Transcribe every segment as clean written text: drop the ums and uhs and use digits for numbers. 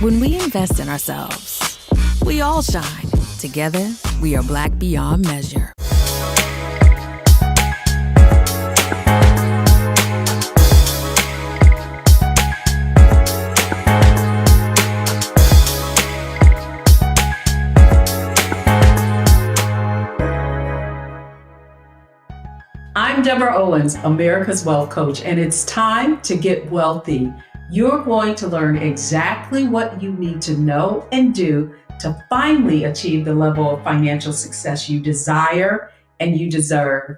When we invest in ourselves, we all shine. Together, we are Black beyond measure. I'm Deborah Owens, America's Wealth Coach, and it's time to get wealthy. You're going to learn exactly what you need to know and do to finally achieve the level of financial success you desire and you deserve.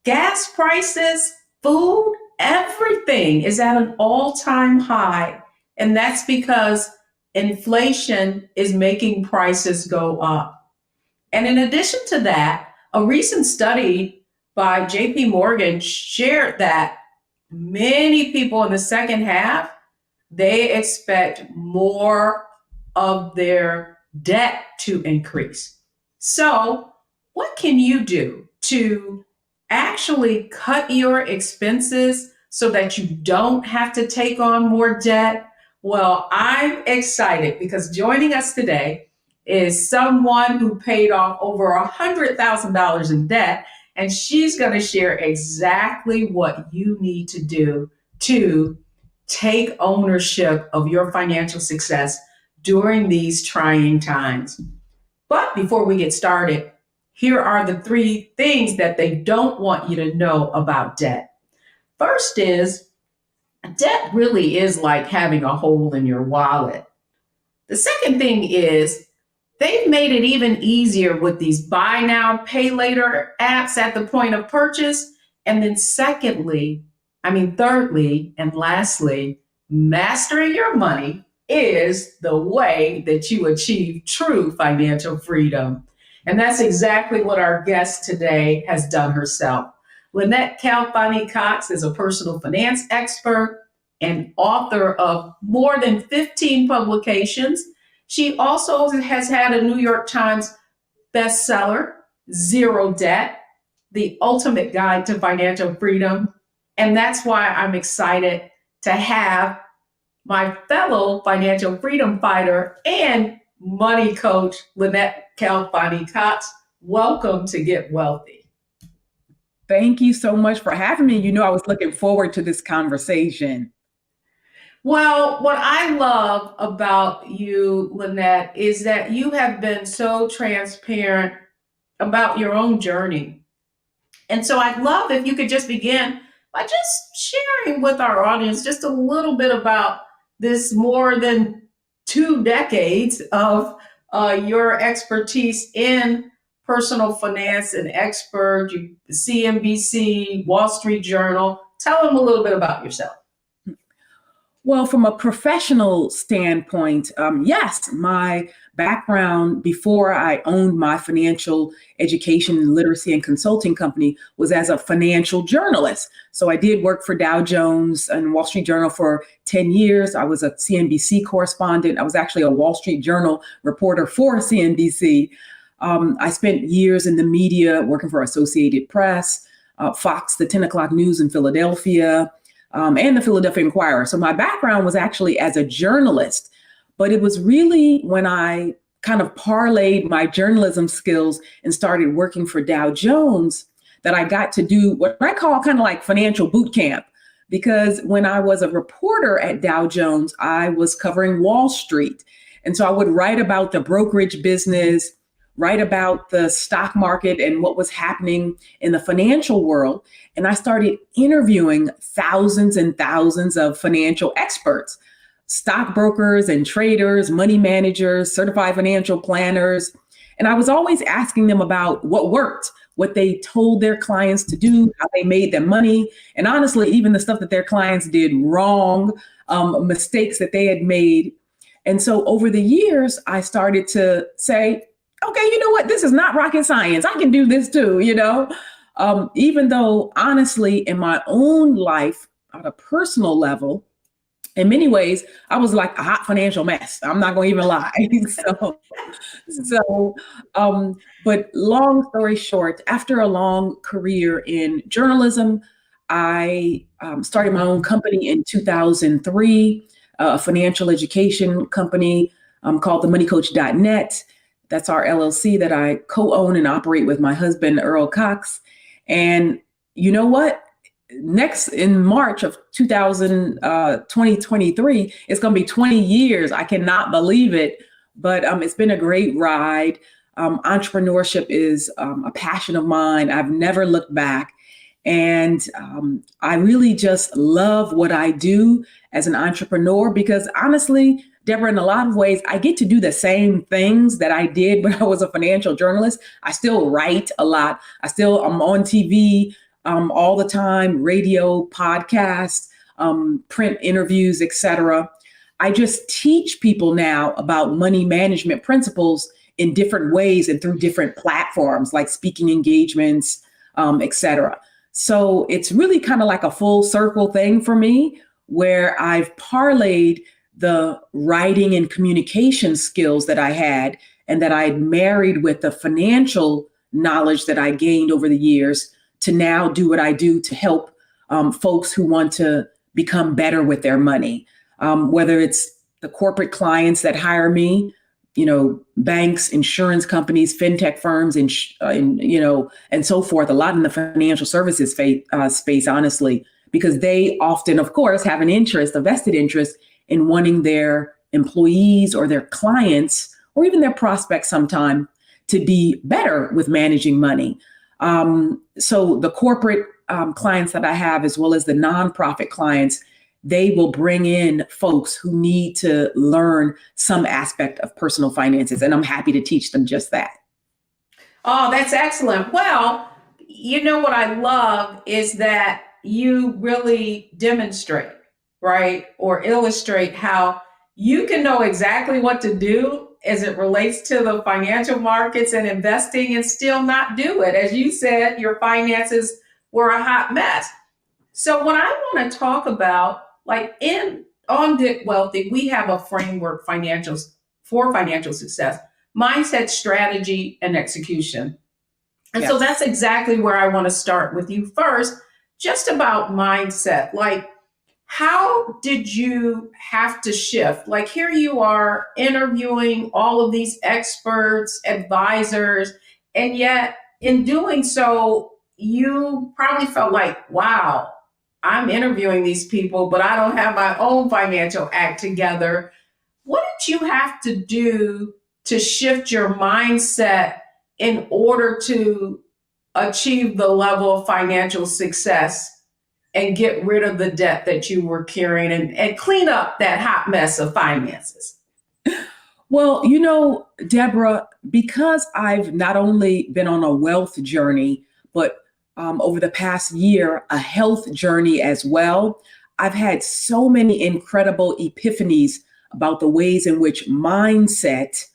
Gas prices, food, everything is at an all-time high, and that's because inflation is making prices go up. And in addition to that, a recent study by JP Morgan shared that many people in the second half, they expect more of their debt to increase. So what can you do to actually cut your expenses so that you don't have to take on more debt? Well, I'm excited because joining us today is someone who paid off over $100,000 in debt, and she's going to share exactly what you need to do to take ownership of your financial success during these trying times. But before we get started, here are the 3 things that they don't want you to know about debt. First is, debt really is like having a hole in your wallet. The second thing is, they've made it even easier with these buy now, pay later apps at the point of purchase. And then thirdly, and lastly, mastering your money is the way that you achieve true financial freedom. And that's exactly what our guest today has done herself. Lynnette Cox is a personal finance expert and author of more than 15 publications. She also has had a New York Times bestseller, Zero Debt, The Ultimate Guide to Financial Freedom. And that's why I'm excited to have my fellow financial freedom fighter and money coach, Lynnette Cox. Welcome to Get Wealthy. Thank you so much for having me. You know, I was looking forward to this conversation. Well, what I love about you, Lynnette, is that you have been so transparent about your own journey. And so I'd love if you could just begin by just sharing with our audience just a little bit about this more than 2 decades of your expertise in personal finance and expert, CNBC, Wall Street Journal. Tell them a little bit about yourself. Well, from a professional standpoint, yes, my background before I owned my financial education, literacy, and consulting company was as a financial journalist. So I did work for Dow Jones and Wall Street Journal for 10 years. I was a CNBC correspondent. I was actually a Wall Street Journal reporter for CNBC. I spent years in the media working for Associated Press, Fox, the 10 o'clock news in Philadelphia, and the Philadelphia Inquirer. So my background was actually as a journalist, but it was really when I kind of parlayed my journalism skills and started working for Dow Jones that I got to do what I call kind of like financial boot camp. Because when I was a reporter at Dow Jones, I was covering Wall Street. And so I would write about the brokerage business, write about the stock market and what was happening in the financial world. And I started interviewing thousands and thousands of financial experts, stockbrokers and traders, money managers, certified financial planners. And I was always asking them about what worked, what they told their clients to do, how they made their money, and honestly, even the stuff that their clients did wrong, mistakes that they had made. And so over the years, I started to say, okay, you know what? This is not rocket science. I can do this too, even though honestly, in my own life, on a personal level, in many ways, I was like a hot financial mess. I'm not going to even lie. But long story short, after a long career in journalism, I started my own company in 2003. a financial education company called the moneycoach.net. That's our LLC that I co-own and operate with my husband, Earl Cox. And you know what? Next in March of 2023, it's going to be 20 years. I cannot believe it, but it's been a great ride. Entrepreneurship is a passion of mine. I've never looked back. And I really just love what I do as an entrepreneur because honestly, Deborah, in a lot of ways, I get to do the same things that I did when I was a financial journalist. I still write a lot. I'm on TV all the time, radio, podcasts, print interviews, etc. I just teach people now about money management principles in different ways and through different platforms like speaking engagements, etc. So it's really kind of like a full circle thing for me where I've parlayed the writing and communication skills that I had and that I had married with the financial knowledge that I gained over the years to now do what I do to help folks who want to become better with their money, whether it's the corporate clients that hire me, banks, insurance companies, fintech firms, and so forth, a lot in the financial services space, honestly, because they often, of course, have a vested interest in wanting their employees or their clients or even their prospects sometime to be better with managing money. So the corporate clients that I have, as well as the nonprofit clients, they will bring in folks who need to learn some aspect of personal finances. And I'm happy to teach them just that. Oh, that's excellent. Well, what I love is that you really demonstrate, right, or illustrate how you can know exactly what to do as it relates to the financial markets and investing and still not do it. As you said, your finances were a hot mess. So what I want to talk about, on Get Wealthy, we have a framework for financial success, mindset, strategy, and execution. And so that's exactly where I want to start with you first, just about mindset. How did you have to shift? Here you are interviewing all of these experts, advisors, and yet in doing so, you probably felt like, wow, I'm interviewing these people, but I don't have my own financial act together. What did you have to do to shift your mindset in order to achieve the level of financial success and get rid of the debt that you were carrying and clean up that hot mess of finances? Well, Deborah, because I've not only been on a wealth journey, but over the past year, a health journey as well, I've had so many incredible epiphanies about the ways in which mindset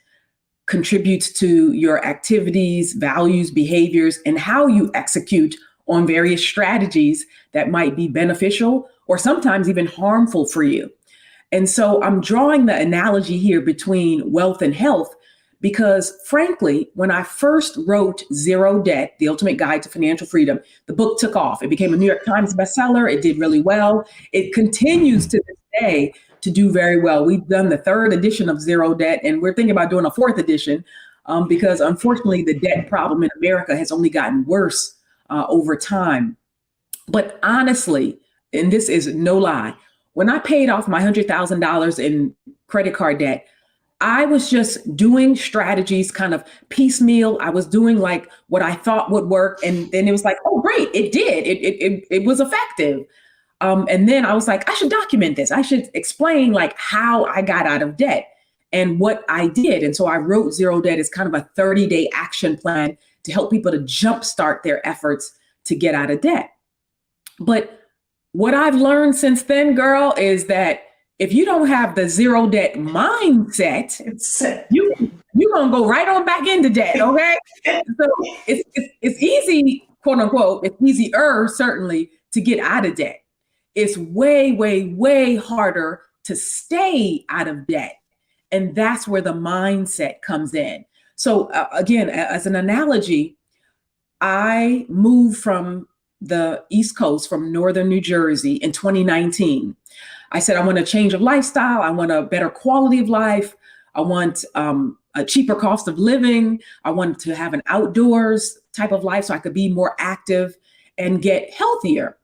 contributes to your activities, values, behaviors, and how you execute on various strategies that might be beneficial or sometimes even harmful for you. And so I'm drawing the analogy here between wealth and health because, frankly, when I first wrote Zero Debt, The Ultimate Guide to Financial Freedom, the book took off. It became a New York Times bestseller. It did really well. It continues to this day to do very well. We've done the 3rd edition of Zero Debt, and we're thinking about doing a 4th edition because, unfortunately, the debt problem in America has only gotten worse over time. But honestly, and this is no lie, when I paid off my $100,000 in credit card debt, I was just doing strategies kind of piecemeal. I was doing what I thought would work. And then it was like, oh, great, it did. It was effective. And then I was like, I should document this. I should explain how I got out of debt and what I did. And so I wrote Zero Debt as kind of a 30-day action plan to help people to jumpstart their efforts to get out of debt. But what I've learned since then, girl, is that if you don't have the zero debt mindset, you're going to go right on back into debt, okay? So it's easy, quote unquote, it's easier, certainly, to get out of debt. It's way, way, way harder to stay out of debt. And that's where the mindset comes in. So again, as an analogy, I moved from the East Coast, from northern New Jersey in 2019. I said, I want a change of lifestyle. I want a better quality of life. I want a cheaper cost of living. I want to have an outdoors type of life so I could be more active and get healthier.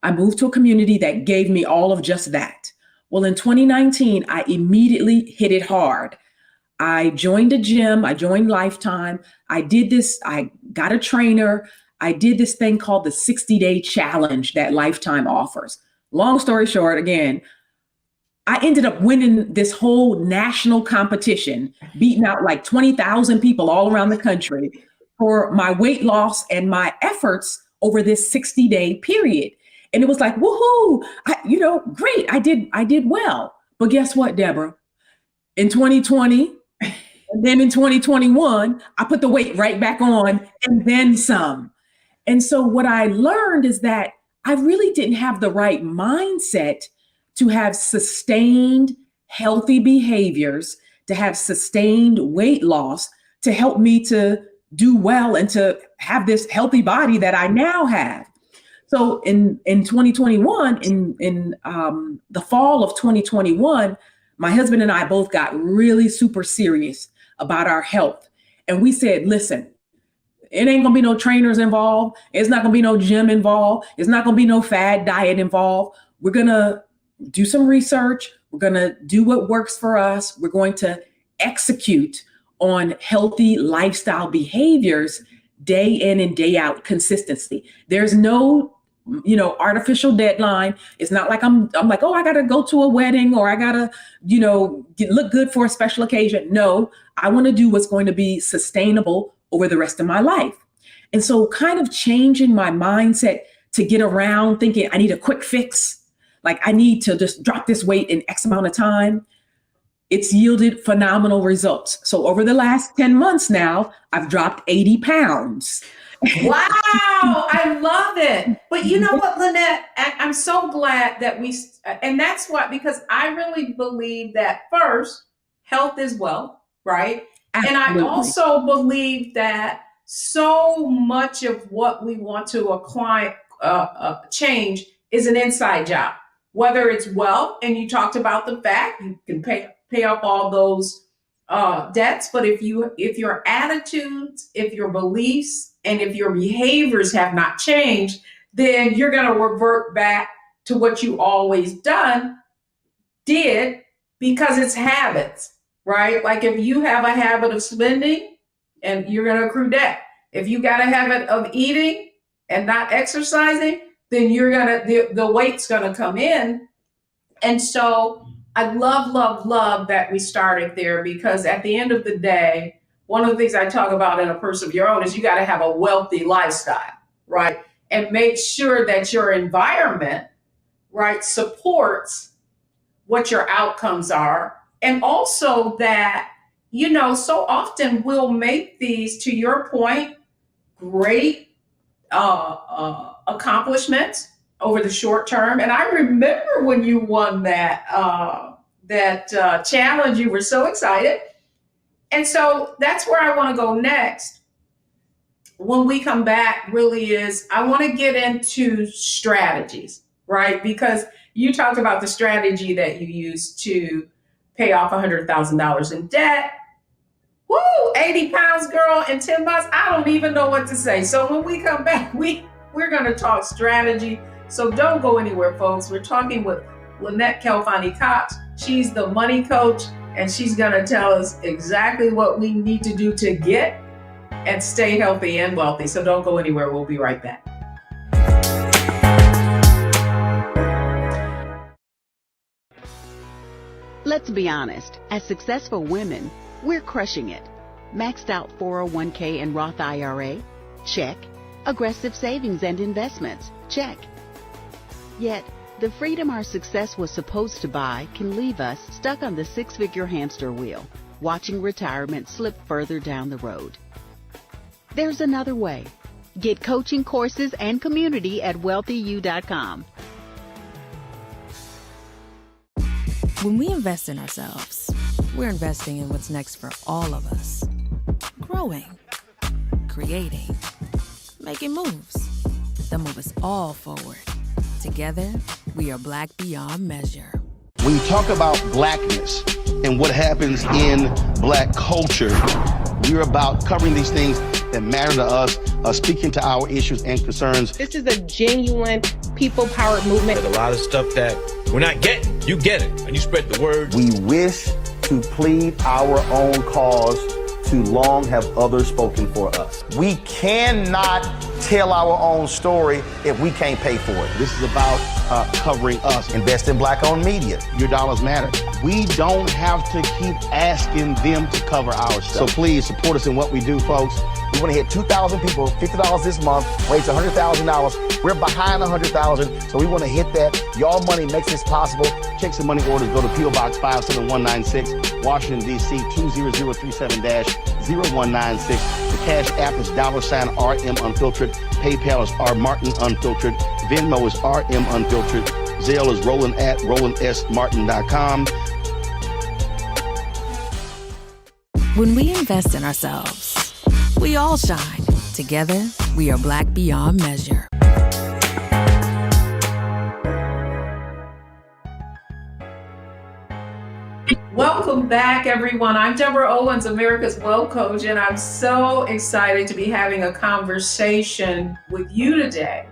I moved to a community that gave me all of just that. Well, in 2019, I immediately hit it hard. I joined a gym. I joined Lifetime. I did this. I got a trainer. I did this thing called the 60-day challenge that Lifetime offers. Long story short, again, I ended up winning this whole national competition, beating out like 20,000 people all around the country for my weight loss and my efforts over this 60-day period. And it was like, woohoo, great. I did well. But guess what, Deborah? In 2020, and then in 2021, I put the weight right back on and then some. And so what I learned is that I really didn't have the right mindset to have sustained healthy behaviors, to have sustained weight loss, to help me to do well and to have this healthy body that I now have. So in 2021, in the fall of 2021, my husband and I both got really super serious about our health. And we said, listen, it ain't gonna be no trainers involved. It's not gonna be no gym involved. It's not gonna be no fad diet involved. We're gonna do some research. We're gonna do what works for us. We're going to execute on healthy lifestyle behaviors day in and day out consistency. There's no artificial deadline. It's not like I'm like, oh, I got to go to a wedding or I got to, look good for a special occasion. No, I want to do what's going to be sustainable over the rest of my life. And so kind of changing my mindset to get around thinking I need a quick fix. Like I need to just drop this weight in X amount of time. It's yielded phenomenal results. So over the last 10 months now, I've dropped 80 pounds. Wow, I love it. But you know what, Lynnette, I'm so glad that and that's what, because I really believe that first, health is wealth, right? Absolutely. And I also believe that so much of what we want to acquire, change is an inside job, whether it's wealth, and you talked about the fact you can pay off all those debts, but if your attitudes, if your beliefs, and if your behaviors have not changed, then you're going to revert back to what you always did because it's habits, right? Like if you have a habit of spending and you're going to accrue debt. If you got a habit of eating and not exercising, then the weight's going to come in. And so I love that we started there, because at the end of the day, one of the things I talk about in A Purse of Your Own is you got to have a wealthy lifestyle, right? And make sure that your environment, right, supports what your outcomes are. And also that, so often we'll make these, to your point, great accomplishments over the short term. And I remember when you won that challenge, you were so excited. And so that's where I want to go next. When we come back, really is, I want to get into strategies, right? Because you talked about the strategy that you used to pay off $100,000 in debt. Woo, 80 pounds, girl, in 10 months. I don't even know what to say. So when we come back, we're going to talk strategy. So don't go anywhere, folks. We're talking with Lynnette Kelfani-Cox. She's the money coach, and she's going to tell us exactly what we need to do to get and stay healthy and wealthy. So don't go anywhere. We'll be right back. Let's be honest, as successful women, we're crushing it. Maxed out 401k and Roth IRA? Check. Aggressive savings and investments? Check. Yet, the freedom our success was supposed to buy can leave us stuck on the six-figure hamster wheel, watching retirement slip further down the road. There's another way. Get coaching courses and community at wealthyu.com. When we invest in ourselves, we're investing in what's next for all of us. Growing, creating, making moves that move us all forward. Together, we are Black beyond measure. When you talk about blackness and what happens in Black culture, we're about covering these things that matter to us, speaking to our issues and concerns. This is a genuine people-powered movement. There's a lot of stuff that we're not getting. You get it, and you spread the word. We wish to plead our own cause. Too long have others spoken for us. We cannot tell our own story if we can't pay for it. This is about covering us. Invest in Black-owned media. Your dollars matter. We don't have to keep asking them to cover our stuff. So please support us in what we do, folks. We want to hit 2,000 people, $50 this month, raise $100,000. We're behind $100,000, so we want to hit that. Y'all money makes this possible. Check some money orders. Go to P.O. Box 57196, Washington, D.C. 20037-0196. The Cash App is $RM Unfiltered. PayPal is R Martin Unfiltered. Venmo is RM Unfiltered. Zelle is Roland at RolandSMartin.com. When we invest in ourselves, we all shine. Together, we are Black beyond measure. Welcome back, everyone. I'm Deborah Owens, America's Wealth Coach, and I'm so excited to be having a conversation with you today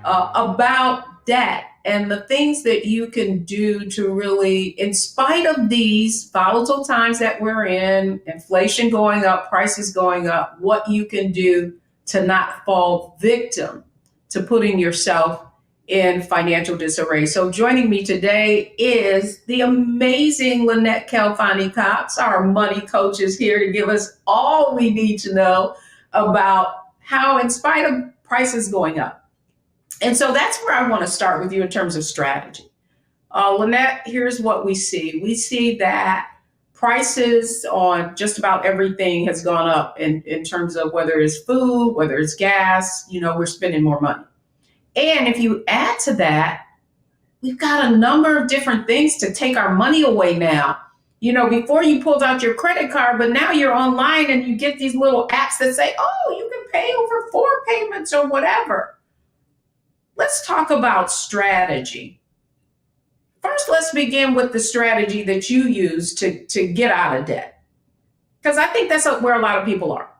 about debt and the things that you can do to really, in spite of these volatile times that we're in, inflation going up, prices going up, what you can do to not fall victim to putting yourself in financial disarray. So joining me today is the amazing Lynnette Kelfani-Cox. Our money coach is here to give us all we need to know about how, in spite of prices going up. And so that's where I want to start with you in terms of strategy. Lynnette, here's what we see. We see that prices on just about everything has gone up in terms of whether it's food, whether it's gas, we're spending more money. And if you add to that, we've got a number of different things to take our money away now. Before you pulled out your credit card, but now you're online and you get these little apps that say, oh, you can pay over 4 payments or whatever. Let's talk about strategy. First, let's begin with the strategy that you use to get out of debt, because I think that's where a lot of people are.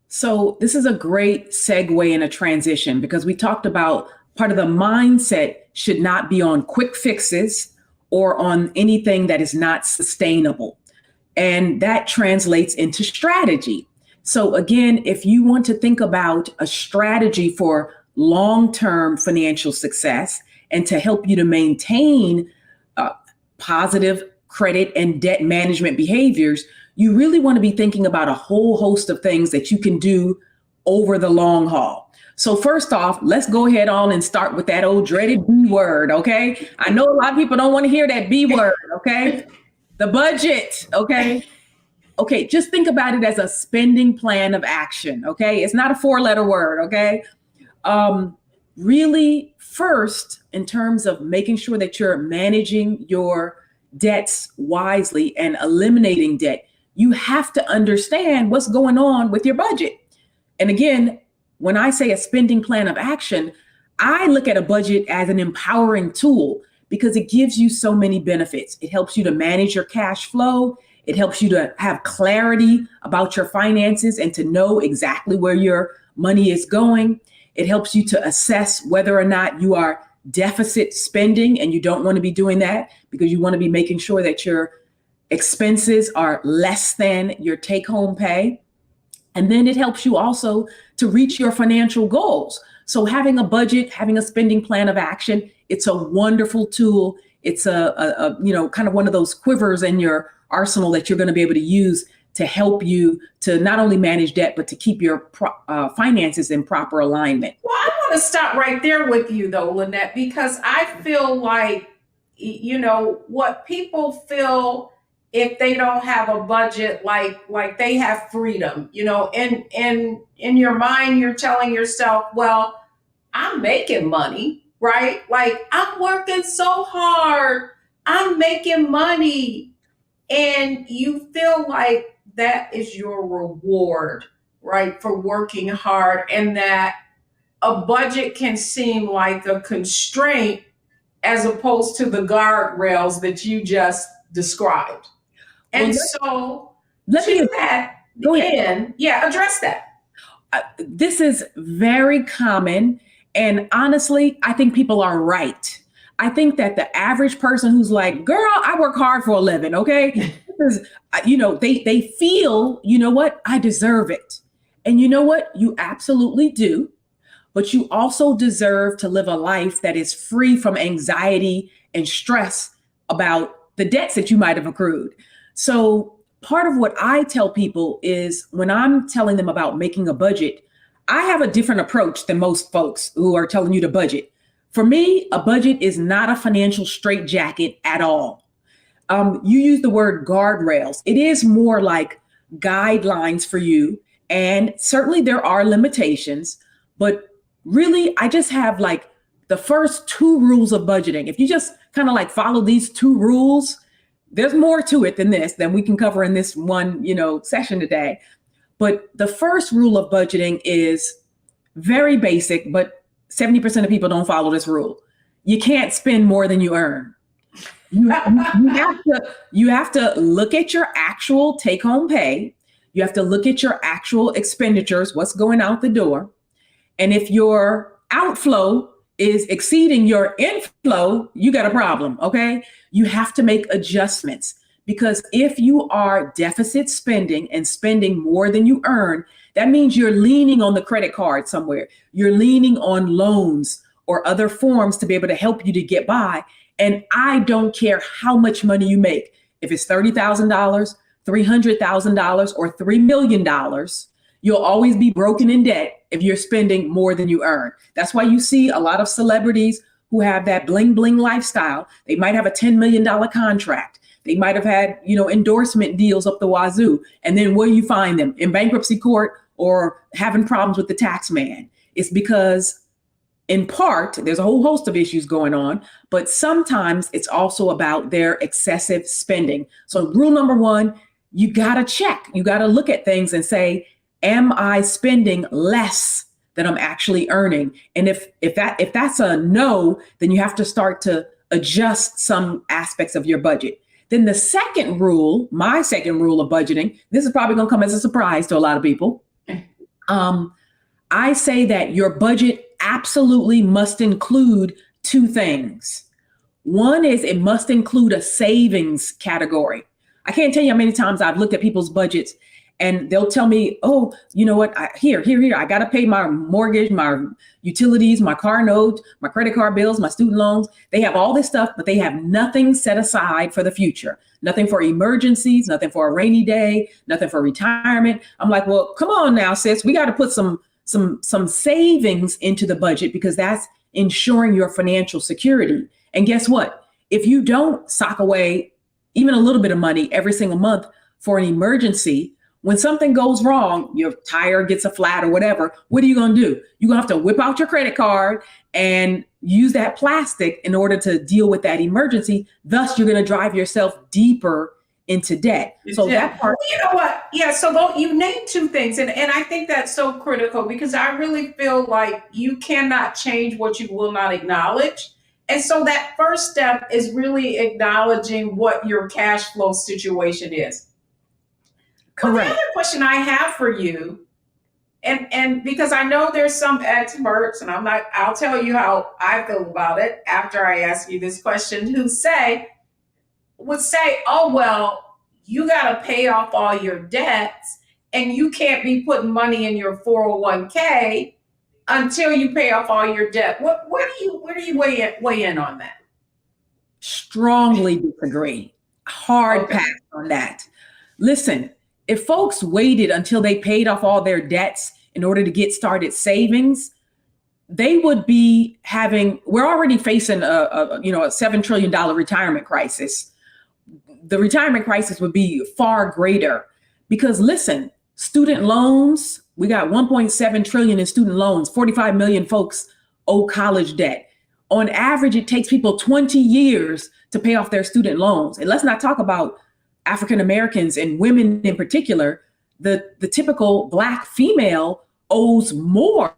So this is a great segue and a transition, because we talked about part of the mindset should not be on quick fixes or on anything that is not sustainable. And that translates into strategy. So again, if you want to think about a strategy for long-term financial success and to help you to maintain positive credit and debt management behaviors, you really want to be thinking about a whole host of things that you can do over the long haul. So first off, let's go ahead on and start with that old dreaded B word, okay? I know a lot of people don't want to hear that B word, okay? The budget, okay? Okay, just think about it as a spending plan of action, okay? It's not a 4-letter word, okay? Really, first, in terms of making sure that you're managing your debts wisely and eliminating debt, you have to understand what's going on with your budget. And again, when I say a spending plan of action, I look at a budget as an empowering tool because it gives you so many benefits. It helps you to manage your cash flow. It helps you to have clarity about your finances and to know exactly where your money is going. It helps you to assess whether or not you are deficit spending, and you don't want to be doing that because you want to be making sure that your expenses are less than your take-home pay. And then it helps you also to reach your financial goals. So having a budget, having a spending plan of action, it's a wonderful tool. It's a kind of one of those quivers in your arsenal that you're going to be able to use to help you to not only manage debt, but to keep your finances in proper alignment. Well, I want to stop right there with you, though, Lynnette, because I feel like, what people feel if they don't have a budget, like they have freedom, in your mind, you're telling yourself, well, I'm making money, right? Like I'm working so hard, I'm making money. And you feel like that is your reward, right, for working hard, and that a budget can seem like a constraint as opposed to the guardrails that you just described. And so let me go ahead. Address that. This is very common. And honestly, I think people are right. I think that the average person who's like, girl, I work hard for a living, okay? Because, they feel, you know what? I deserve it. And you know what? You absolutely do. But you also deserve to live a life that is free from anxiety and stress about the debts that you might have accrued. So part of what I tell people is when I'm telling them about making a budget, I have a different approach than most folks who are telling you to budget. For me, a budget is not a financial straitjacket at all. You use the word guardrails. It is more like guidelines for you. And certainly there are limitations, but really, I just have like the first 2 rules of budgeting. If you just kind of like follow these 2 rules, there's more to it than we can cover in this one, session today. But the first rule of budgeting is very basic, but 70% of people don't follow this rule. You can't spend more than you earn. You have to look at your actual take-home pay. You have to look at your actual expenditures, what's going out the door. And if your outflow is exceeding your inflow, you got a problem, okay? You have to make adjustments, because if you are deficit spending and spending more than you earn, that means you're leaning on the credit card somewhere. You're leaning on loans or other forms to be able to help you to get by. And I don't care how much money you make. If it's $30,000, $300,000, or $3 million, you'll always be broken in debt if you're spending more than you earn. That's why you see a lot of celebrities who have that bling bling lifestyle. They might have a $10 million contract. They might have had, endorsement deals up the wazoo. And then where do you find them? In bankruptcy court or having problems with the tax man. It's because, in part, there's a whole host of issues going on, but sometimes it's also about their excessive spending. So rule number 1, you got to check. You got to look at things and say, am I spending less than I'm actually earning? And if that's a no, then you have to start to adjust some aspects of your budget. Then the second rule, my second rule of budgeting, this is probably going to come as a surprise to a lot of people. I say that your budget absolutely must include 2 things. One is it must include a savings category. I can't tell you how many times I've looked at people's budgets and they'll tell me, oh, you know what, here, I got to pay my mortgage, my utilities, my car note, my credit card bills, my student loans. They have all this stuff, but they have nothing set aside for the future. Nothing for emergencies, nothing for a rainy day, nothing for retirement. I'm like, well, come on now, sis, we got to put some savings into the budget, because that's ensuring your financial security. And guess what? If you don't sock away even a little bit of money every single month for an emergency, when something goes wrong, your tire gets a flat or whatever, what are you going to do? You're going to have to whip out your credit card and use that plastic in order to deal with that emergency. Thus, you're going to drive yourself deeper into debt. So that part. You know what? Yeah. So you named 2 things. And I think that's so critical, because I really feel like you cannot change what you will not acknowledge. And so that first step is really acknowledging what your cash flow situation is. Correct. Well, the other question I have for you, and because I know there's some experts, and I'll tell you how I feel about it after I ask you this question, who would say, oh, well, you got to pay off all your debts and you can't be putting money in your 401k until you pay off all your debt. Where do you weigh in on that? Strongly disagree. Hard pass on that. Listen, if folks waited until they paid off all their debts in order to get started savings, they would be we're already facing a $7 trillion retirement crisis. The retirement crisis would be far greater, because listen, student loans, we got 1.7 trillion in student loans, 45 million folks owe college debt. On average, it takes people 20 years to pay off their student loans. And let's not talk about African Americans and women in particular. The typical Black female owes more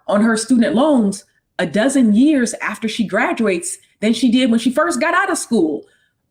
on her student loans a dozen years after she graduates than she did when she first got out of school.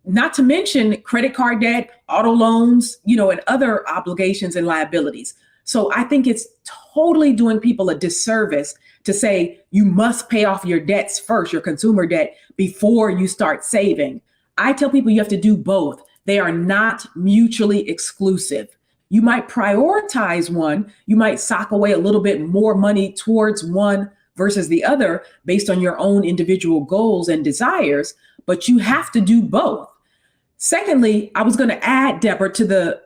Not to mention credit card debt, auto loans, and other obligations and liabilities. So I think it's totally doing people a disservice to say you must pay off your debts first, your consumer debt, before you start saving. I tell people you have to do both. They are not mutually exclusive. You might prioritize one. You might sock away a little bit more money towards one versus the other based on your own individual goals and desires, but you have to do both. Secondly, I was going to add, Deborah, to the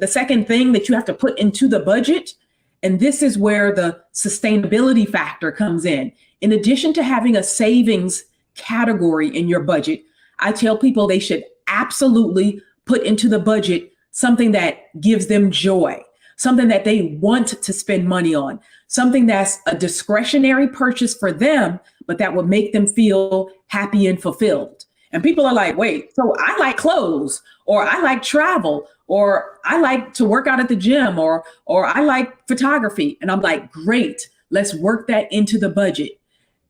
second thing that you have to put into the budget. And this is where the sustainability factor comes in. In addition to having a savings category in your budget, I tell people they should absolutely put into the budget something that gives them joy, something that they want to spend money on, something that's a discretionary purchase for them, but that would make them feel happy and fulfilled. And people are like, wait, so I like clothes, or I like travel, or I like to work out at the gym, or I like photography. And I'm like, great, let's work that into the budget.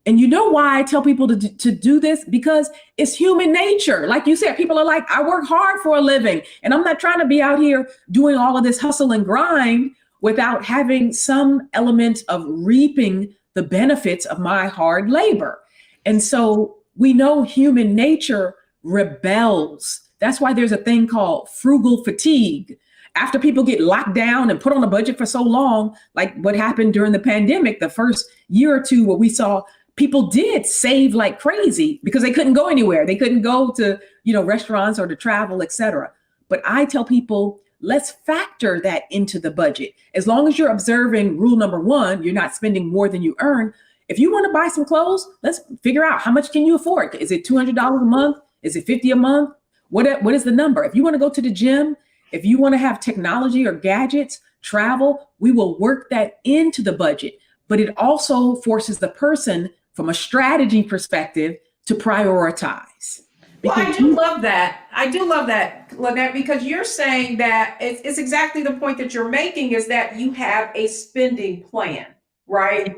And you know why I tell people to do this? Because it's human nature. Like you said, people are like, I work hard for a living, and I'm not trying to be out here doing all of this hustle and grind without having some element of reaping the benefits of my hard labor. And so we know human nature rebels. That's why there's a thing called frugal fatigue. After people get locked down and put on a budget for so long, like what happened during the pandemic, the first year or two, where we saw people did save like crazy because they couldn't go anywhere. They couldn't go to, restaurants or to travel, et cetera. But I tell people, let's factor that into the budget. As long as you're observing rule number one, you're not spending more than you earn. If you want to buy some clothes, let's figure out how much can you afford. Is it $200 a month? Is it $50 a month? What is the number? If you want to go to the gym, if you want to have technology or gadgets, travel, we will work that into the budget. But it also forces the person from a strategy perspective to prioritize. Well, I do love that. I do love that, Lynnette, because you're saying that it's exactly the point that you're making, is that you have a spending plan, right?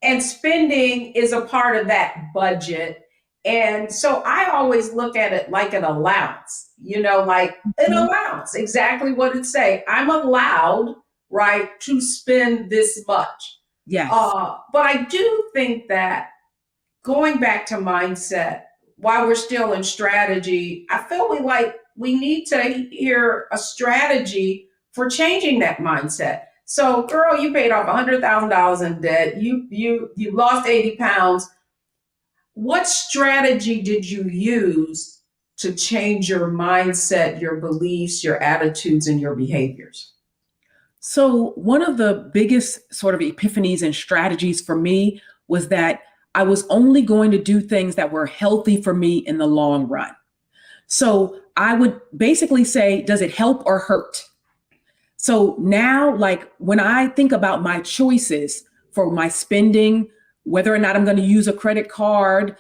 And spending is a part of that budget. And so I always look at it like an allowance, like an allowance, exactly what it say. I'm allowed, right, to spend this much. Yes. But I do think that going back to mindset, while we're still in strategy, I feel we need to hear a strategy for changing that mindset. So, girl, you paid off $100,000 in debt. You lost 80 pounds. What strategy did you use to change your mindset, your beliefs, your attitudes, and your behaviors? So one of the biggest sort of epiphanies and strategies for me was that I was only going to do things that were healthy for me in the long run. So I would basically say, does it help or hurt? So now, like when I think about my choices for my spending, whether or not I'm going to use a credit card,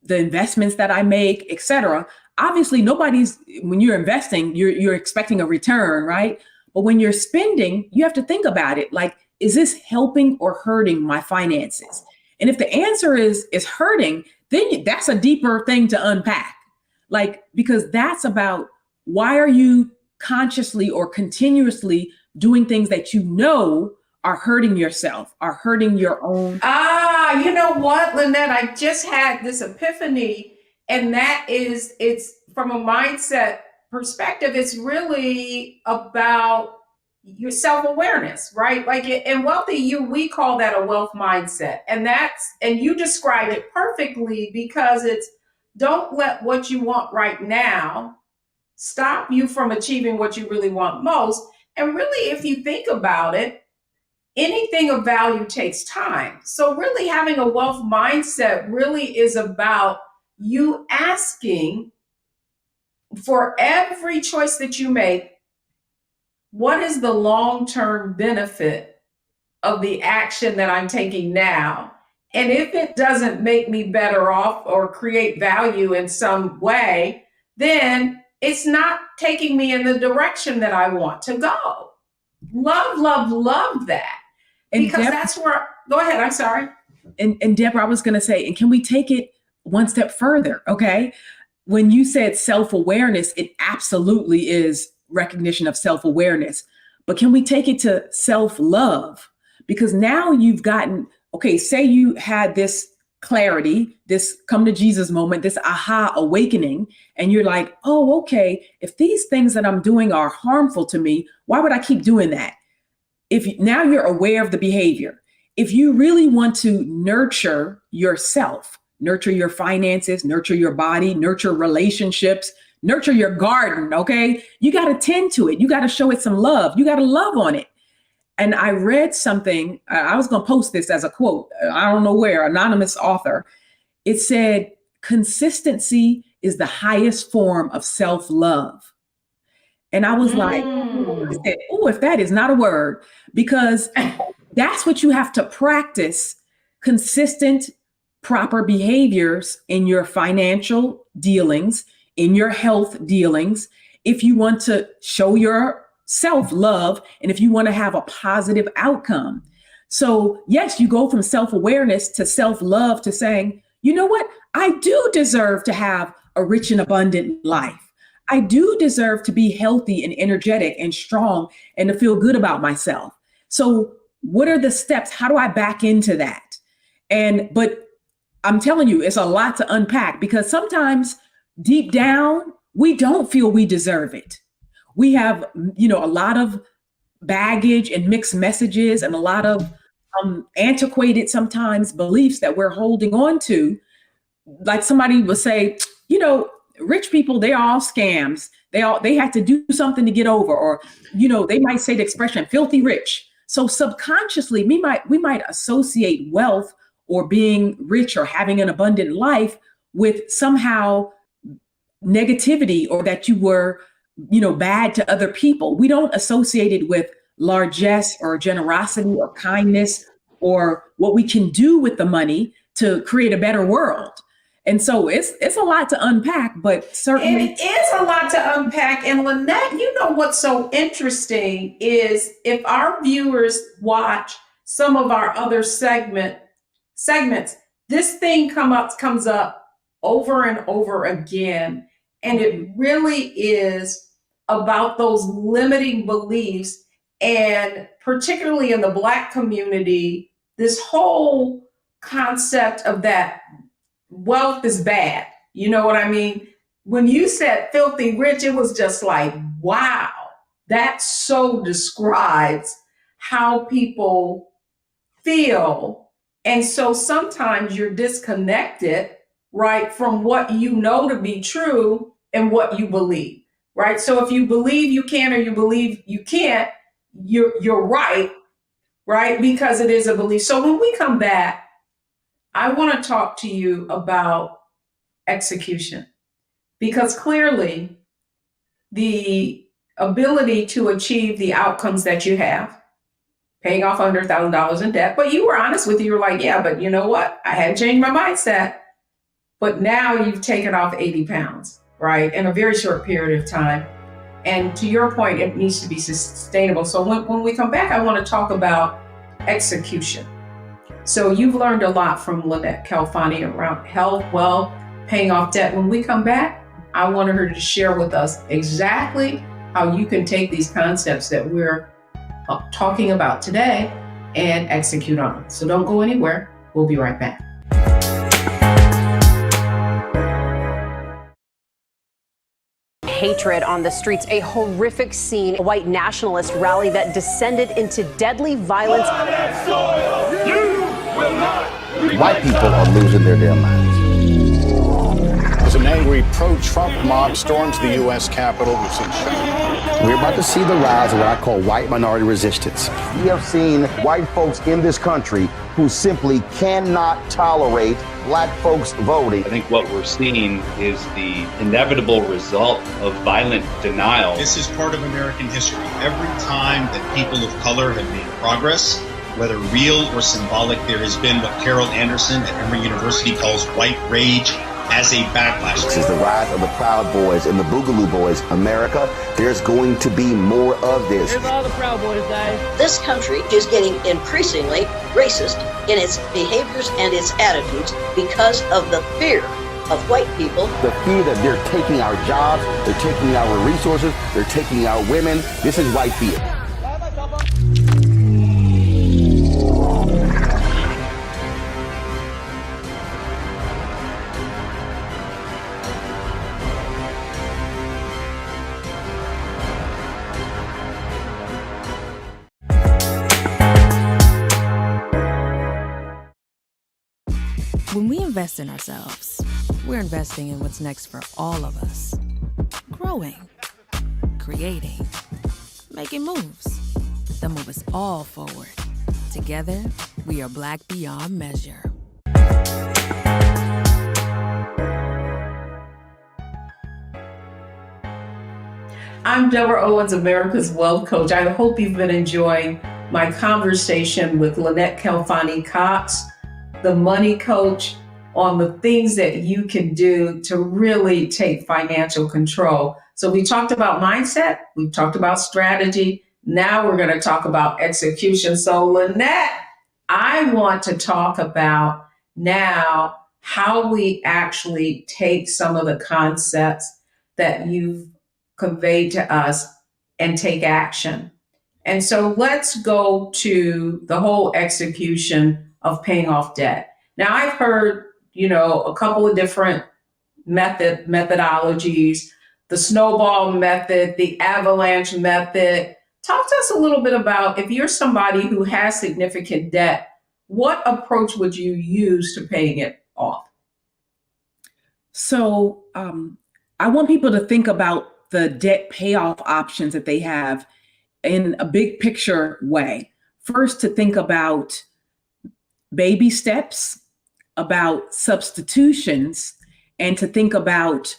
the investments that I make, et cetera, obviously when you're investing, you're expecting a return, right? But when you're spending, you have to think about it. Like, is this helping or hurting my finances? And if the answer is hurting, then that's a deeper thing to unpack. Because that's about, why are you consciously or continuously doing things that are hurting yourself, are hurting your own? You know what, Lynnette, I just had this epiphany, and that is, it's from a mindset perspective, it's really about your self-awareness, right? Like in Wealthy You, we call that a wealth mindset. And you describe it perfectly, because it's, don't let what you want right now stop you from achieving what you really want most. And really, if you think about it, anything of value takes time. So really having a wealth mindset really is about you asking, for every choice that you make, what is the long-term benefit of the action that I'm taking now? And if it doesn't make me better off or create value in some way, then it's not taking me in the direction that I want to go. Love, love, love that. And because that's where, go ahead, I'm sorry. And Deborah, I was going to say, and can we take it one step further? Okay. When you said self-awareness, it absolutely is recognition of self-awareness. But can we take it to self-love? Because now you've gotten, okay, say you had this clarity, this come to Jesus moment, this aha awakening, and you're like, oh, okay, if these things that I'm doing are harmful to me, why would I keep doing that? If now you're aware of the behavior, if you really want to nurture yourself, nurture your finances, nurture your body, nurture relationships, nurture your garden, okay? You got to tend to it. You got to show it some love. You got to love on it. And I read something, I was going to post this as a quote, I don't know where, anonymous author. It said, consistency is the highest form of self-love. And I was like, oh, if that is not a word, because that's what you have to practice, consistent, proper behaviors in your financial dealings, in your health dealings, if you want to show your self-love and if you want to have a positive outcome. So yes, you go from self-awareness to self-love to saying, you know what? I do deserve to have a rich and abundant life. I do deserve to be healthy and energetic and strong and to feel good about myself. So what are the steps? How do I back into that? But I'm telling you, it's a lot to unpack because sometimes deep down, we don't feel we deserve it. We have, a lot of baggage and mixed messages and a lot of antiquated sometimes beliefs that we're holding on to. Like somebody will say, rich people, they're all scams. They have to do something to get over, or, they might say the expression filthy rich. So subconsciously, we might associate wealth or being rich or having an abundant life with somehow negativity, or that you were, bad to other people. We don't associate it with largesse or generosity or kindness or what we can do with the money to create a better world. And so it's a lot to unpack, but certainly it is a lot to unpack. And Lynnette, what's so interesting is if our viewers watch some of our other segments, this thing comes up over and over again. And it really is about those limiting beliefs. And particularly in the Black community, this whole concept of that wealth is bad. You know what I mean? When you said filthy rich, it was just like, wow, that so describes how people feel. And so sometimes you're disconnected, right, from what you know to be true and what you believe, right? So if you believe you can or you believe you can't, you're right, because it is a belief. So when we come back, I want to talk to you about execution, because clearly the ability to achieve the outcomes that you have, paying off $100,000 in debt, but you were honest with you. You were like, yeah, but you know what? I had changed my mindset. But now you've taken off 80 pounds, right, in a very short period of time. And to your point, it needs to be sustainable. So when we come back, I want to talk about execution. So you've learned a lot from Lynnette Calfani around health, wealth, paying off debt. When we come back, I wanted her to share with us exactly how you can take these concepts that we're talking about today and execute on them. So don't go anywhere. We'll be right back. Hatred on the streets, a horrific scene, a white nationalist rally that descended into deadly violence. White people are losing their damn minds. As an angry pro-Trump mob storms the U.S. Capitol, we've seen We're about to see the rise of what I call white minority resistance. We have seen white folks in this country who simply cannot tolerate Black folks voting. I think what we're seeing is the inevitable result of violent denial. This is part of American history. Every time that people of color have made progress, whether real or symbolic, there has been what Carol Anderson at Emory University calls white rage as a backlash. This is the rise of the Proud Boys and the Boogaloo Boys. America, there's going to be more of this. Here's all the Proud Boys, guys. This country is getting increasingly racist in its behaviors and its attitudes because of the fear of white people. The fear that they're taking our jobs, they're taking our resources, they're taking our women. This is white fear. When we invest in ourselves, we're investing in what's next for all of us. Growing, creating, making moves that move us all forward. Together, we are Black beyond measure. I'm Deborah Owens, America's Wealth Coach. I hope you've been enjoying my conversation with Lynnette Kelfani-Cox, the money coach, on the things that you can do to really take financial control. So we talked about mindset, we talked about strategy. Now we're going to talk about execution. So Lynnette, I want to talk about now how we actually take some of the concepts that you've conveyed to us and take action. And so let's go to the whole execution of paying off debt. Now, I've heard, a couple of different methodologies, the snowball method, the avalanche method. Talk to us a little bit about, if you're somebody who has significant debt, what approach would you use to paying it off? So I want people to think about the debt payoff options that they have in a big picture way. First, to think about baby steps, about substitutions, and to think about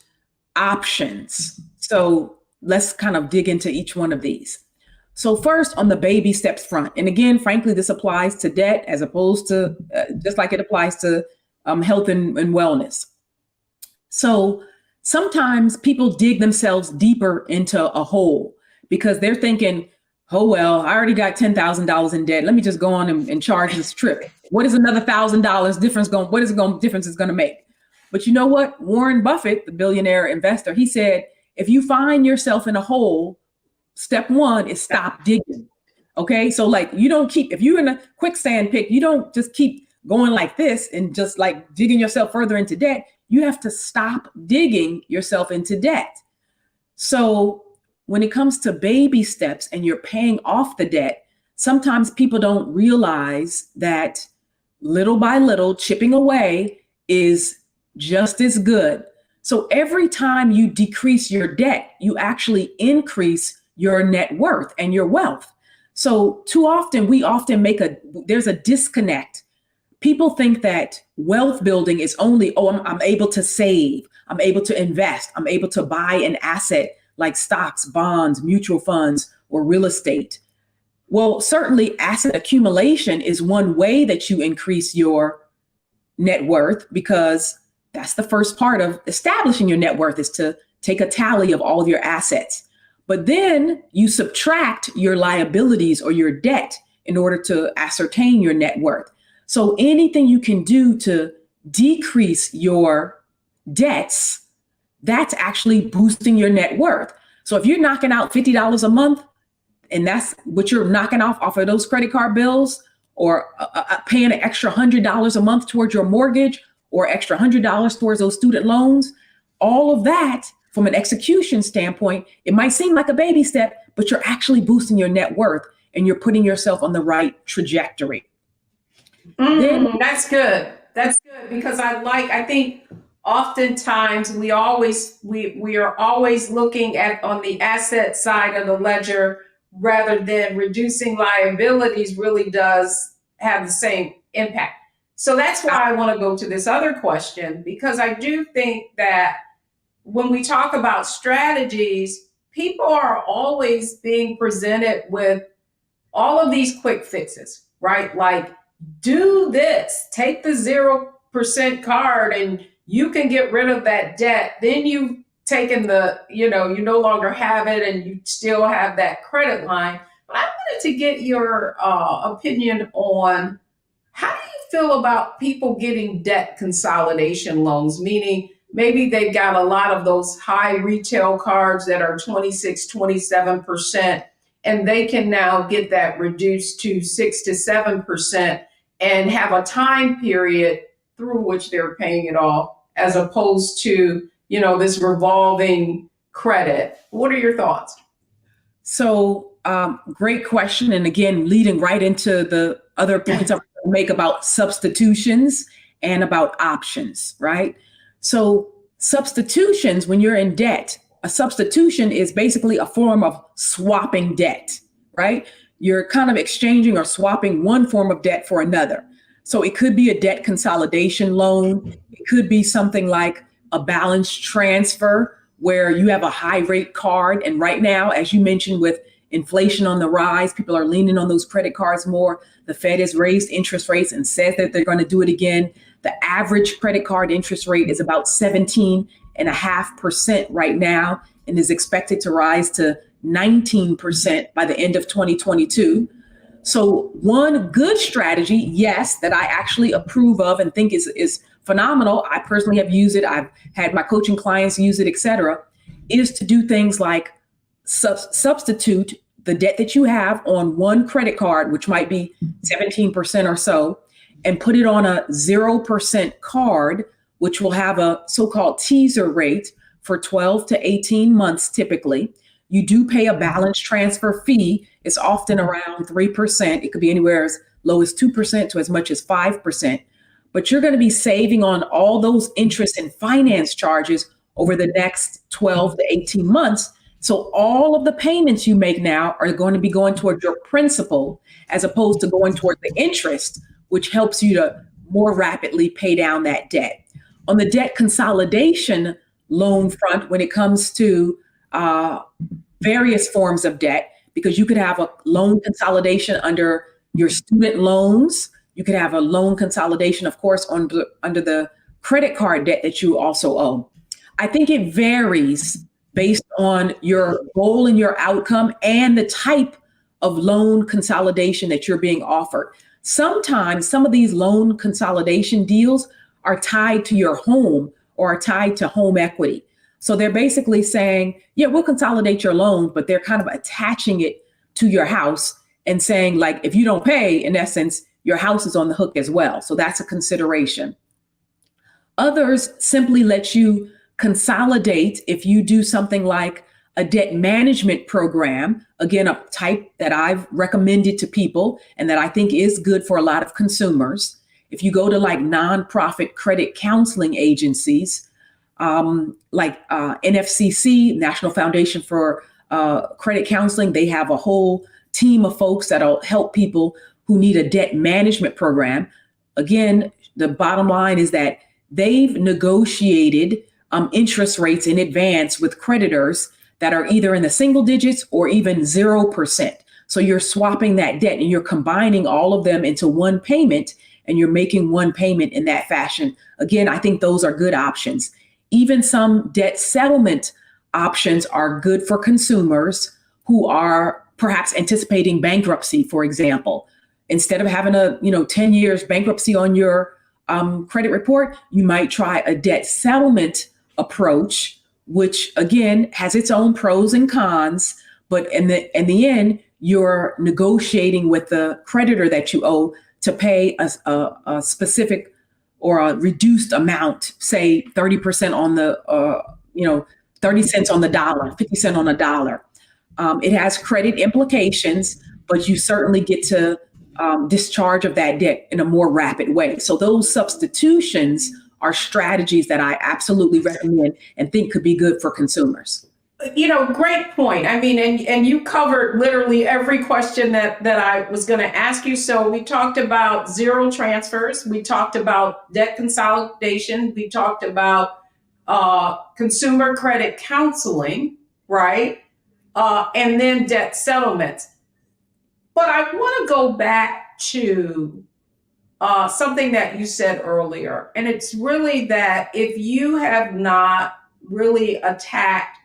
options. So let's kind of dig into each one of these. So first, on the baby steps front, and again, frankly, this applies to debt as opposed to just like it applies to health and wellness. So sometimes people dig themselves deeper into a hole because they're thinking, oh, well, I already got $10,000 in debt. Let me just go on and charge this trip. What is another $1,000 difference difference is going to make? But you know what? Warren Buffett, the billionaire investor, he said, if you find yourself in a hole, step one is stop digging. Okay. So like if you're in a quicksand pit, you don't just keep going like this and just like digging yourself further into debt. You have to stop digging yourself into debt. So when it comes to baby steps and you're paying off the debt, sometimes people don't realize that little by little chipping away is just as good. So every time you decrease your debt, you actually increase your net worth and your wealth. So too often, there's a disconnect. People think that wealth building is only, I'm able to save, I'm able to invest, I'm able to buy an asset like stocks, bonds, mutual funds, or real estate. Well, certainly asset accumulation is one way that you increase your net worth, because that's the first part of establishing your net worth, is to take a tally of all of your assets. But then you subtract your liabilities or your debt in order to ascertain your net worth. So anything you can do to decrease your debts, that's actually boosting your net worth. So if you're knocking out $50 a month, and that's what you're knocking off of those credit card bills, or paying an extra $100 a month towards your mortgage, or extra $100 towards those student loans, all of that from an execution standpoint, it might seem like a baby step, but you're actually boosting your net worth and you're putting yourself on the right trajectory. That's good. That's good, because I think oftentimes we are always looking at on the asset side of the ledger, rather than reducing liabilities really does have the same impact. So that's why I want to go to this other question, because I do think that when we talk about strategies, people are always being presented with all of these quick fixes, right? Like, do this, take the 0% card and you can get rid of that debt. Then you've taken you no longer have it and you still have that credit line. But I wanted to get your opinion on how do you feel about people getting debt consolidation loans, meaning maybe they've got a lot of those high retail cards that are 26, 27%, and they can now get that reduced to 6 to 7% and have a time period through which they're paying it off, as opposed to, this revolving credit. What are your thoughts? So, great question. And again, leading right into the other points I make about substitutions and about options, right? So substitutions, when you're in debt, a substitution is basically a form of swapping debt, right? You're kind of exchanging or swapping one form of debt for another. So it could be a debt consolidation loan. It could be something like a balance transfer where you have a high rate card. And right now, as you mentioned, with inflation on the rise, people are leaning on those credit cards more. The Fed has raised interest rates and says that they're going to do it again. The average credit card interest rate is about 17.5% right now and is expected to rise to 19% by the end of 2022. So one good strategy, yes, that I actually approve of and think is phenomenal. I personally have used it. I've had my coaching clients use it, et cetera, is to do things like substitute the debt that you have on one credit card, which might be 17% or so, and put it on a 0% card, which will have a so-called teaser rate for 12 to 18 months typically. You do pay a balance transfer fee. It's often around 3%. It could be anywhere as low as 2% to as much as 5%. But you're going to be saving on all those interest and finance charges over the next 12 to 18 months. So all of the payments you make now are going to be going towards your principal as opposed to going toward the interest, which helps you to more rapidly pay down that debt. On the debt consolidation loan front, when it comes to various forms of debt, because you could have a loan consolidation under your student loans. You could have a loan consolidation, of course, under the credit card debt that you also owe. I think it varies based on your goal and your outcome and the type of loan consolidation that you're being offered. Sometimes some of these loan consolidation deals are tied to your home or are tied to home equity. So they're basically saying, yeah, we'll consolidate your loan, but they're kind of attaching it to your house and saying, like, if you don't pay, in essence, your house is on the hook as well. So that's a consideration. Others simply let you consolidate if you do something like a debt management program, again, a type that I've recommended to people and that I think is good for a lot of consumers. If you go to like nonprofit credit counseling agencies, like NFCC, National Foundation for Credit Counseling, they have a whole team of folks that'll help people who need a debt management program. Again, the bottom line is that they've negotiated interest rates in advance with creditors that are either in the single digits or even 0%. So you're swapping that debt and you're combining all of them into one payment and you're making one payment in that fashion. Again, I think those are good options. Even some debt settlement options are good for consumers who are perhaps anticipating bankruptcy, for example. Instead of having a 10 years bankruptcy on your credit report, you might try a debt settlement approach, which again has its own pros and cons. But in the end, you're negotiating with the creditor that you owe to pay a specific or a reduced amount, say 30% on the 30 cents on the dollar, 50 cents on a dollar. It has credit implications, but you certainly get to discharge of that debt in a more rapid way. So those substitutions are strategies that I absolutely recommend and think could be good for consumers. Great point. I mean, and you covered literally every question that I was going to ask you. So we talked about zero transfers. We talked about debt consolidation. We talked about consumer credit counseling, right? And then debt settlements. But I want to go back to something that you said earlier. And it's really that if you have not really attacked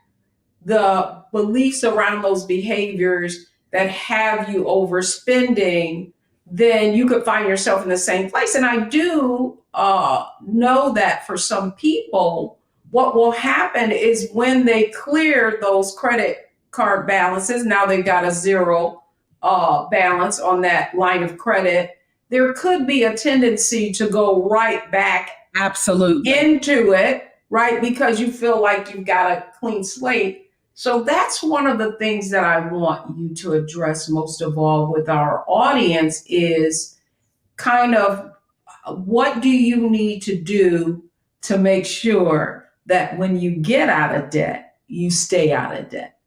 the beliefs around those behaviors that have you overspending, then you could find yourself in the same place. And I do know that for some people, what will happen is when they clear those credit card balances, now they've got a zero balance on that line of credit, there could be a tendency to go right back absolutely into it, right? Because you feel like you've got a clean slate. So that's one of the things that I want you to address most of all with our audience is kind of what do you need to do to make sure that when you get out of debt, you stay out of debt?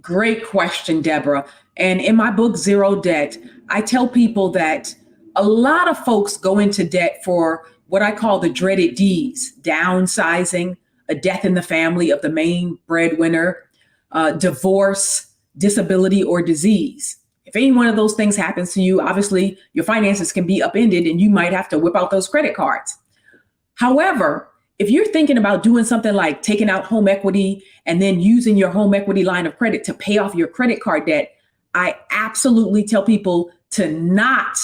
Great question, Deborah. And in my book, Zero Debt, I tell people that a lot of folks go into debt for what I call the dreaded Ds: downsizing, a death in the family of the main breadwinner, divorce, disability, or disease. If any one of those things happens to you, obviously your finances can be upended and you might have to whip out those credit cards. However, if you're thinking about doing something like taking out home equity and then using your home equity line of credit to pay off your credit card debt, I absolutely tell people to not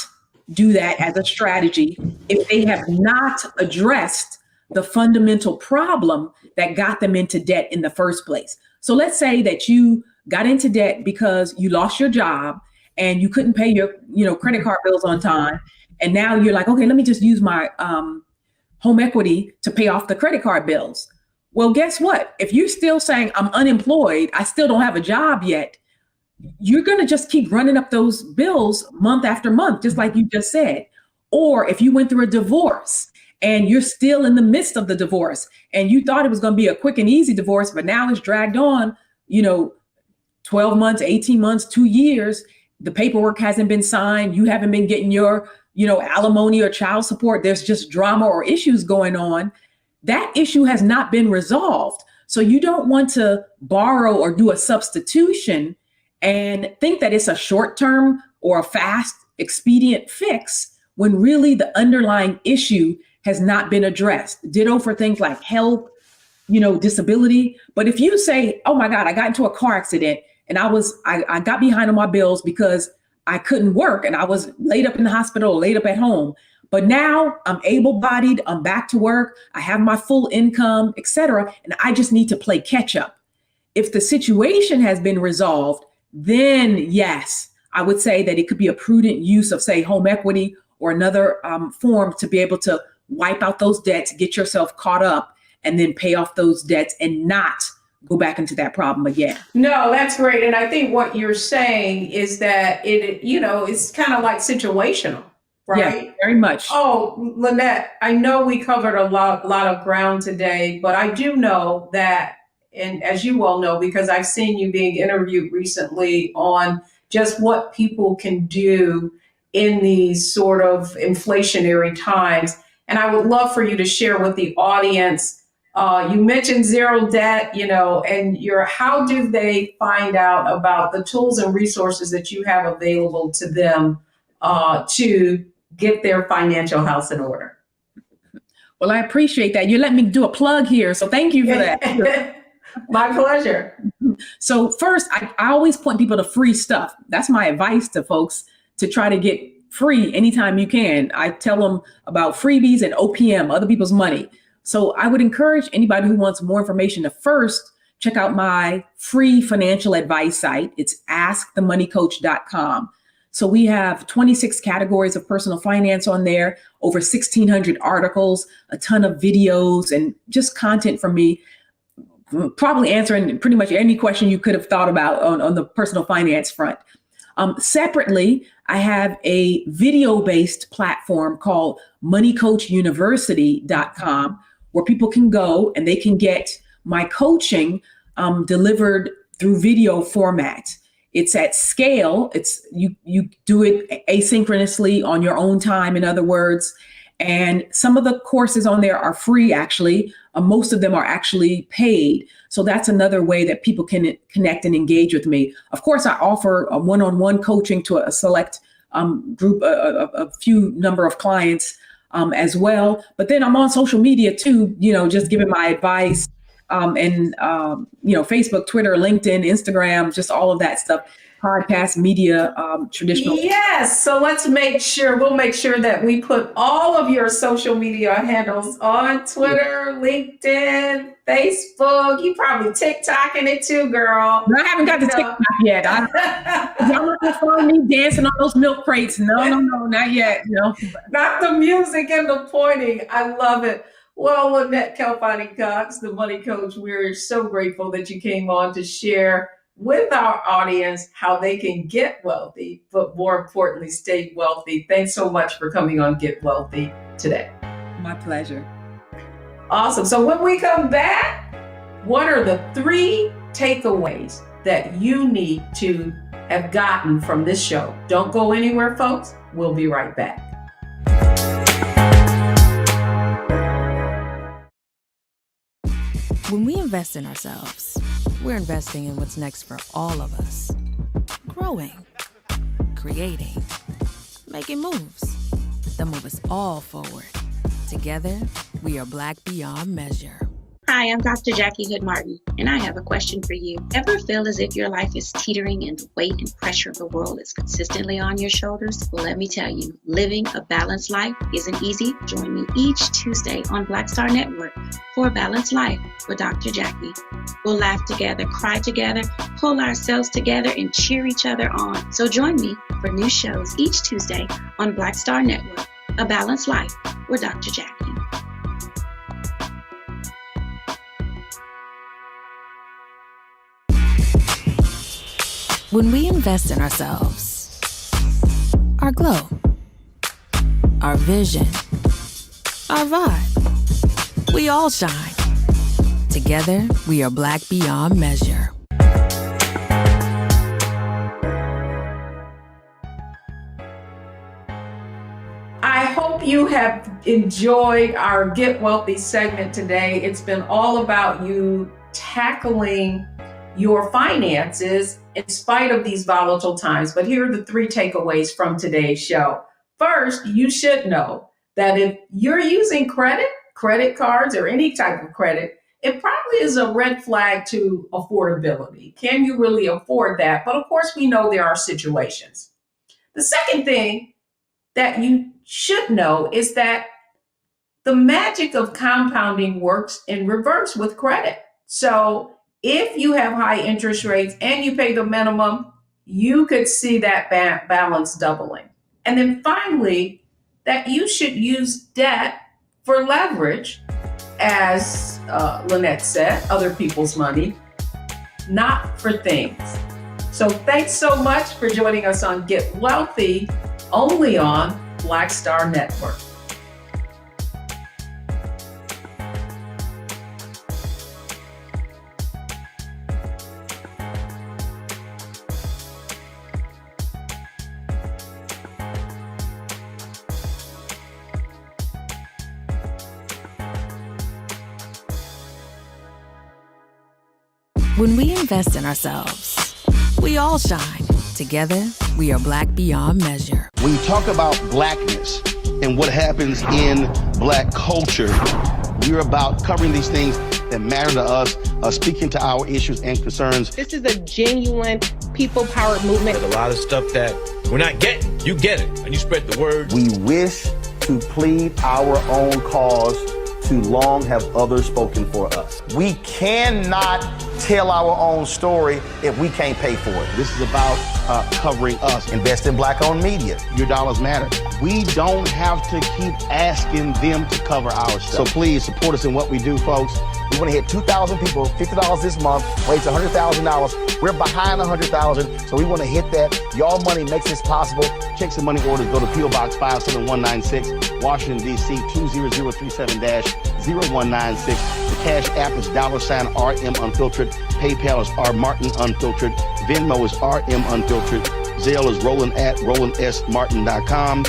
do that as a strategy if they have not addressed the fundamental problem that got them into debt in the first place. So let's say that you got into debt because you lost your job and you couldn't pay your, credit card bills on time. And now you're like, okay, let me just use my home equity to pay off the credit card bills. Well, guess what? If you're still saying I'm unemployed, I still don't have a job yet, you're going to just keep running up those bills month after month, just like you just said. Or if you went through a divorce and you're still in the midst of the divorce and you thought it was going to be a quick and easy divorce, but now it's dragged on, 12 months, 18 months, 2 years, the paperwork hasn't been signed. You haven't been getting your, alimony or child support. There's just drama or issues going on. That issue has not been resolved. So you don't want to borrow or do a substitution and think that it's a short-term or a fast, expedient fix when really the underlying issue has not been addressed. Ditto for things like health, disability. But if you say, oh my God, I got into a car accident and I got behind on my bills because I couldn't work and I was laid up in the hospital, laid up at home. But now I'm able-bodied, I'm back to work, I have my full income, et cetera, and I just need to play catch up. If the situation has been resolved, then yes, I would say that it could be a prudent use of, say, home equity or another form to be able to wipe out those debts, get yourself caught up, and then pay off those debts and not go back into that problem again. No, that's great. And I think what you're saying is that it's kind of like situational, right? Yeah, very much. Oh, Lynnette, I know we covered a lot of ground today, but I do know that, and as you well know, because I've seen you being interviewed recently on just what people can do in these sort of inflationary times. And I would love for you to share with the audience. You mentioned zero debt, and how do they find out about the tools and resources that you have available to them to get their financial house in order? Well, I appreciate that. You let me do a plug here. So thank you for that. My pleasure. So first, I always point people to free stuff. That's my advice to folks, to try to get free anytime you can. I tell them about freebies and OPM, other people's money. So I would encourage anybody who wants more information to first check out my free financial advice site. It's askthemoneycoach.com. So we have 26 categories of personal finance on there, over 1,600 articles, a ton of videos, and just content from me, probably answering pretty much any question you could have thought about on the personal finance front. Separately, I have a video-based platform called moneycoachuniversity.com, where people can go and they can get my coaching delivered through video format. It's at scale. It's you do it asynchronously on your own time, in other words. And some of the courses on there are free, actually. Most of them are actually paid. So that's another way that people can connect and engage with me. Of course, I offer a one-on-one coaching to a select group, a few number of clients as well. But then I'm on social media too, just giving my advice and Facebook, Twitter, LinkedIn, Instagram, just all of that stuff. Podcast, media, traditional. Yes. So we'll make sure that we put all of your social media handles on Twitter, LinkedIn, Facebook. You probably TikToking it too, girl. No, I haven't got to TikTok yet. Y'all not gonna find me dancing on those milk crates. No, not yet. Not the music and the pointing. I love it. Well, Lynnette Calfani-Cox, the Money Coach, we're so grateful that you came on to share with our audience how they can get wealthy, but more importantly, stay wealthy. Thanks so much for coming on Get Wealthy today. My pleasure. Awesome. So when we come back, what are the 3 takeaways that you need to have gotten from this show? Don't go anywhere, folks. We'll be right back. When we invest in ourselves, we're investing in what's next for all of us. Growing, creating, making moves that move us all forward. Together, we are Black beyond measure. Hi, I'm Dr. Jackie Hood Martin, and I have a question for you. Ever feel as if your life is teetering and the weight and pressure of the world is consistently on your shoulders? Well, let me tell you, living a balanced life isn't easy. Join me each Tuesday on Black Star Network for A Balanced Life with Dr. Jackie. We'll laugh together, cry together, pull ourselves together, and cheer each other on. So join me for new shows each Tuesday on Black Star Network, A Balanced Life with Dr. Jackie. When we invest in ourselves, our glow, our vision, our vibe, we all shine. Together, we are Black beyond measure. I hope you have enjoyed our Get Wealthy segment today. It's been all about you tackling your finances in spite of these volatile times. But here are the 3 takeaways from today's show. First, you should know that if you're using credit cards, or any type of credit, it probably is a red flag to affordability. Can you really afford that? But of course, we know there are situations. The second thing that you should know is that the magic of compounding works in reverse with credit. So if you have high interest rates and you pay the minimum, you could see that balance doubling. And then finally, that you should use debt for leverage, as Lynnette said, other people's money, not for things. So thanks so much for joining us on Get Wealthy, only on Black Star Network. When we invest in ourselves, we all shine. Together, we are Black beyond measure. When you talk about blackness and what happens in Black culture, we're about covering these things that matter to us, speaking to our issues and concerns. This is a genuine people-powered movement. There's a lot of stuff that we're not getting. You get it, and you spread the word. We wish to plead our own cause. Too long have others spoken for us. We cannot tell our own story if we can't pay for it. This is about covering us. Invest in Black-owned media. Your dollars matter. We don't have to keep asking them to cover our stuff. So please support us in what we do, folks. We want to hit 2,000 people, $50 this month, raise $100,000. We're behind 100,000, so we want to hit that. Y'all money makes this possible. Checks and money orders go to P.O. Box 57196, Washington, D.C. 20037-0196. The Cash App is $RM Unfiltered. PayPal is R Martin Unfiltered. Venmo is RM Unfiltered. Zelle is Roland@RolandSMartin.com.